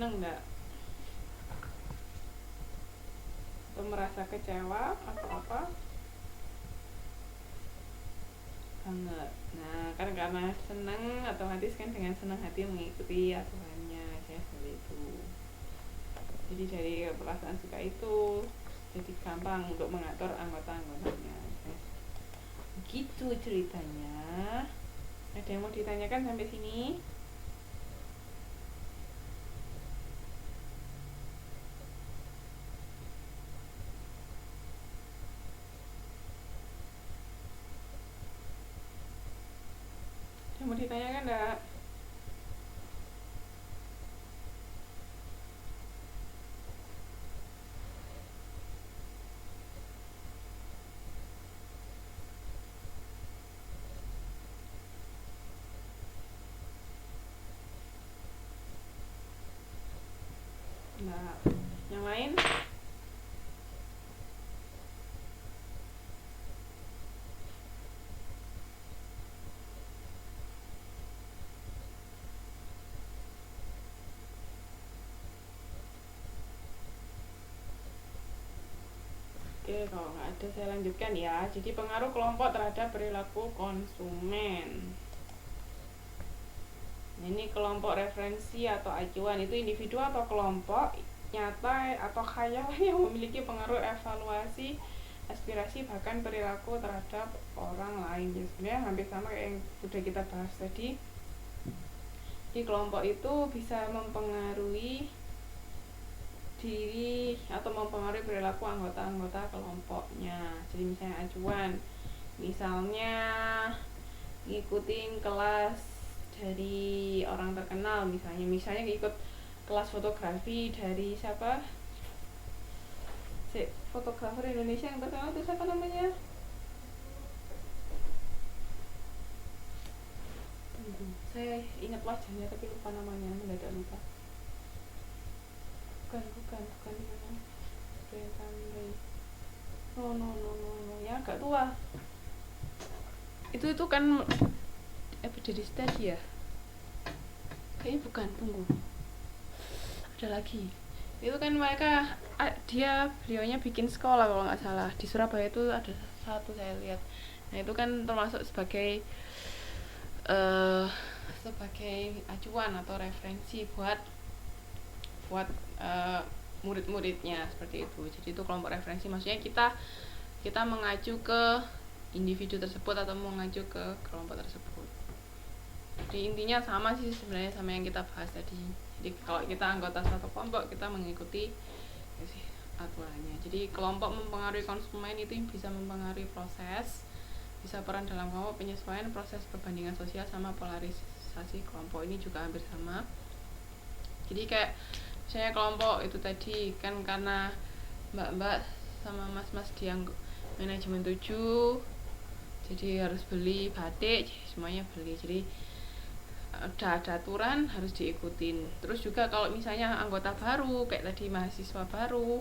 seneng nggak? Atau merasa kecewa atau apa? Banget. Nah, kan karena seneng, otomatis kan dengan senang hati mengikuti aturannya, saya seperti itu. Jadi dari perasaan suka itu jadi gampang untuk mengatur anggota-anggotanya. Gitu ceritanya. Ada yang mau ditanyakan sampai sini? Ada yang mau ditanyakan enggak? Nah, yang lain? Oke, kalau nggak ada saya lanjutkan ya. Jadi pengaruh kelompok terhadap perilaku konsumen. Ini kelompok referensi atau acuan itu individu atau kelompok nyata atau khayal yang memiliki pengaruh evaluasi, aspirasi bahkan perilaku terhadap orang lain. Jadi sebenarnya hampir sama kayak yang sudah kita bahas tadi. Di kelompok itu bisa mempengaruhi diri atau mempengaruhi perilaku anggota-anggota kelompoknya. Jadi misalnya acuan, misalnya ngikutin kelas dari orang terkenal, misalnya ikut kelas fotografi dari siapa, fotografer Indonesia yang terkenal itu siapa namanya, saya ingat wajahnya tapi lupa namanya, mendadak lupa. Bukan gimana? No, ya agak tua. Itu kan jadi studi ya? Kayaknya bukan, tunggu. Ada lagi. Itu kan mereka beliaunya bikin sekolah kalau nggak salah di Surabaya itu ada satu saya lihat. Nah itu kan termasuk sebagai acuan atau referensi buat murid-muridnya seperti itu. Jadi itu kelompok referensi, maksudnya kita mengacu ke individu tersebut atau mengacu ke kelompok tersebut. Jadi intinya sama sih sebenarnya sama yang kita bahas tadi. Jadi kalau kita anggota satu kelompok, kita mengikuti aturannya. Jadi kelompok mempengaruhi konsumen itu bisa mempengaruhi proses, bisa peran dalam kelompok, penyesuaian, proses perbandingan sosial, sama polarisasi kelompok. Ini juga hampir sama. Jadi kayak misalnya kelompok itu tadi kan karena mbak-mbak sama mas-mas di manajemen 7, jadi harus beli batik, semuanya beli. Jadi udah ada aturan harus diikutin. Terus juga kalau misalnya anggota baru kayak tadi mahasiswa baru,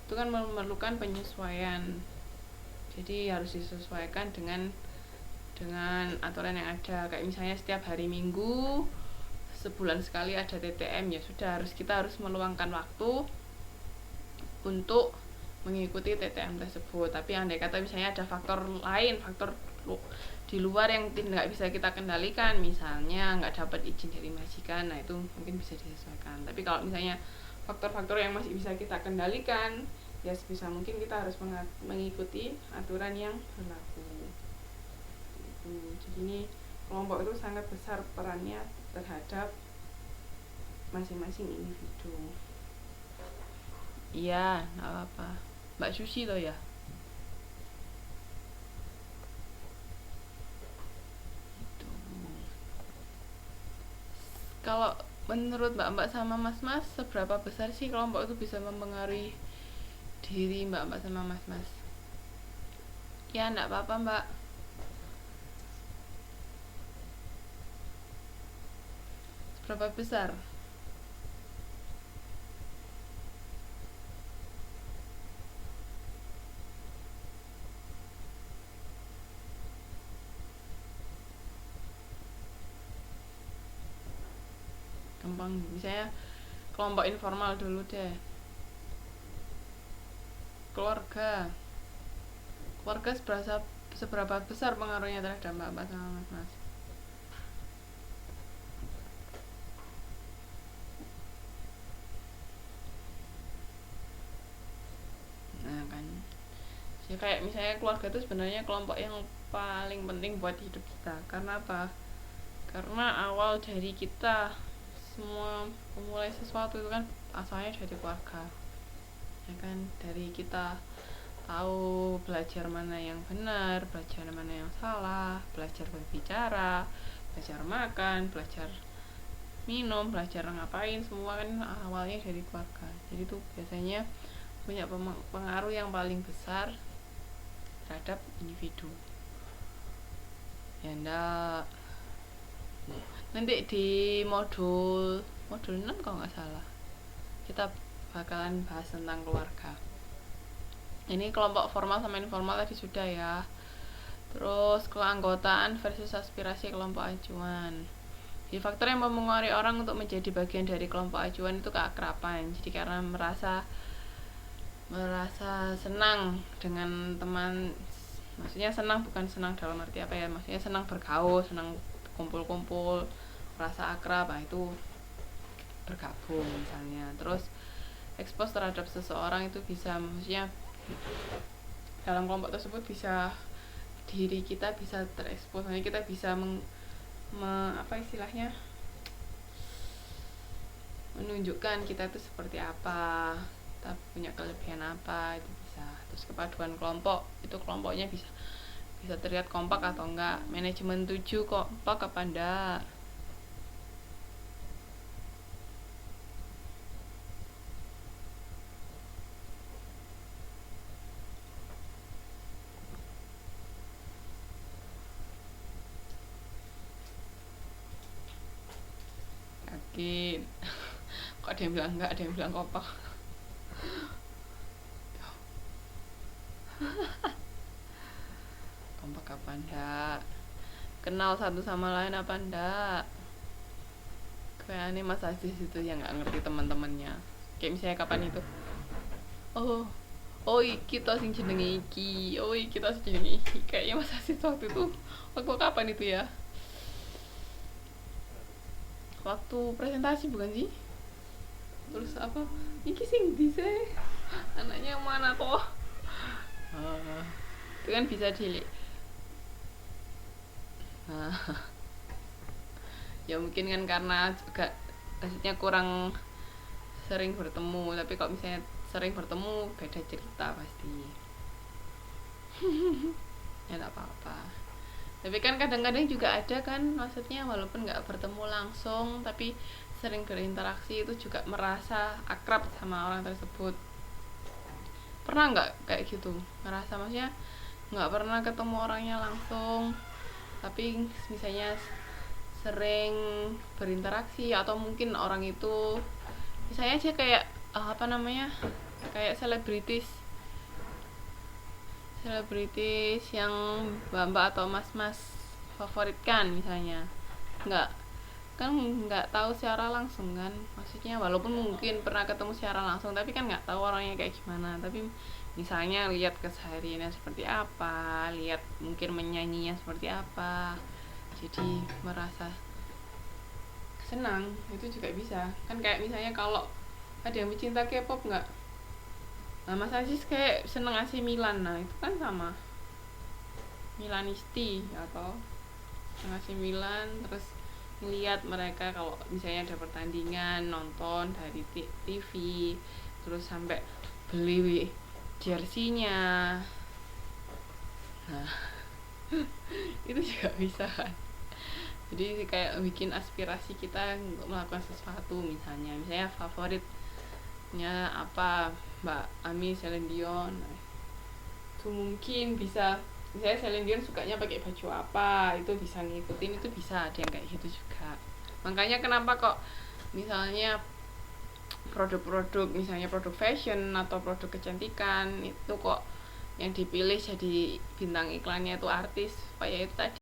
itu kan memerlukan penyesuaian. Jadi harus disesuaikan dengan aturan yang ada. Kayak misalnya setiap hari Minggu sebulan sekali ada TTM, ya sudah kita harus meluangkan waktu untuk mengikuti TTM tersebut. Tapi andai kata misalnya ada faktor lain, faktor di luar yang tidak bisa kita kendalikan, misalnya nggak dapat izin dari majikan, nah itu mungkin bisa disesuaikan. Tapi kalau misalnya faktor-faktor yang masih bisa kita kendalikan, ya sebisa mungkin kita harus mengikuti aturan yang berlaku. Jadi ini kelompok itu sangat besar perannya terhadap masing-masing individu. Iya, nggak apa-apa. Mbak Susi loh ya. Itu. Kalau menurut mbak-mbak sama mas-mas, seberapa besar sih kelompok itu bisa mempengaruhi diri mbak-mbak sama mas-mas? Ya, nggak apa-apa mbak. Seberapa besar? Gampang, misalnya kelompok informal dulu deh. Keluarga seberapa besar pengaruhnya terhadap Mbak sama Mas? Nah kan, ya kayak misalnya keluarga itu sebenarnya kelompok yang paling penting buat hidup kita. Karena apa? Karena awal dari kita semua memulai sesuatu itu kan asalnya dari keluarga, ya kan, dari kita tahu belajar mana yang benar, belajar mana yang salah, belajar berbicara, belajar makan, belajar minum, belajar ngapain, semua kan awalnya dari keluarga. Jadi itu biasanya punya pengaruh yang paling besar terhadap individu. Ya enggak, nanti di modul 6 kalau nggak salah kita bakalan bahas tentang keluarga. Ini kelompok formal sama informal tadi sudah ya. Terus keanggotaan versus aspirasi kelompok acuan. Jadi faktor yang mempengaruhi orang untuk menjadi bagian dari kelompok acuan itu keakraban. Jadi karena merasa senang dengan teman, maksudnya senang bukan senang dalam arti apa ya, maksudnya senang bergaul, senang kumpul-kumpul, merasa akrab, itu bergabung misalnya. Terus ekspos terhadap seseorang itu bisa, maksudnya dalam kelompok tersebut bisa diri kita bisa terekspos, maksudnya kita bisa apa istilahnya, menunjukkan kita itu seperti apa, kita punya kelebihan apa, itu bisa. Terus kepaduan kelompok, itu kelompoknya bisa terlihat kompak atau enggak. Manajemen 7 kompak apa enggak. Yakin. Kok ada yang bilang enggak, ada yang bilang kompak. Kompak apa enggak, kenal satu sama lain apa enggak. Kayak ini Mas Aziz itu yang nggak ngerti teman-temannya. Kayak misalnya kapan itu, oh iki to sing jenenge iki, oh iki to sing jenenge iki. Kayaknya Mas Aziz waktu itu, waktu kapan itu ya, waktu presentasi bukan sih? Terus apa, iki sing bisa anaknya yang mana kok. Itu kan bisa dilihat. Ya mungkin kan karena juga maksudnya kurang sering bertemu, tapi kalau misalnya sering bertemu beda cerita pasti. Ya enggak apa-apa. Tapi kan kadang-kadang juga ada kan, maksudnya walaupun nggak bertemu langsung tapi sering berinteraksi itu juga merasa akrab sama orang tersebut. Pernah nggak kayak gitu ngerasa, maksudnya nggak pernah ketemu orangnya langsung tapi misalnya sering berinteraksi, atau mungkin orang itu misalnya aja kayak kayak selebritis yang mbak-mbak atau mas-mas favoritkan misalnya, nggak tahu secara langsung kan, maksudnya walaupun mungkin pernah ketemu secara langsung tapi kan nggak tahu orangnya kayak gimana. Tapi misalnya lihat kesehariannya seperti apa, lihat mungkin menyanyinya seperti apa, jadi merasa senang, itu juga bisa kan. Kayak misalnya kalau ada yang pecinta K-pop nggak, nah Mas Aziz kayak seneng AC Milan, nah itu kan sama Milanisti atau AC Milan. Terus ngeliat mereka kalau misalnya ada pertandingan, nonton dari TV, terus sampai beli jersey-nya, nah itu juga bisa kan. Jadi kayak bikin aspirasi kita untuk melakukan sesuatu, misalnya favoritnya apa, Mbak Ami Celine Dion, itu mungkin bisa, misalnya Celine Dion sukanya pakai baju apa, itu bisa ngikutin, itu bisa ada yang kayak gitu juga. Makanya kenapa kok misalnya produk-produk, misalnya produk fashion atau produk kecantikan itu kok yang dipilih jadi bintang iklannya itu artis, supaya itu tadi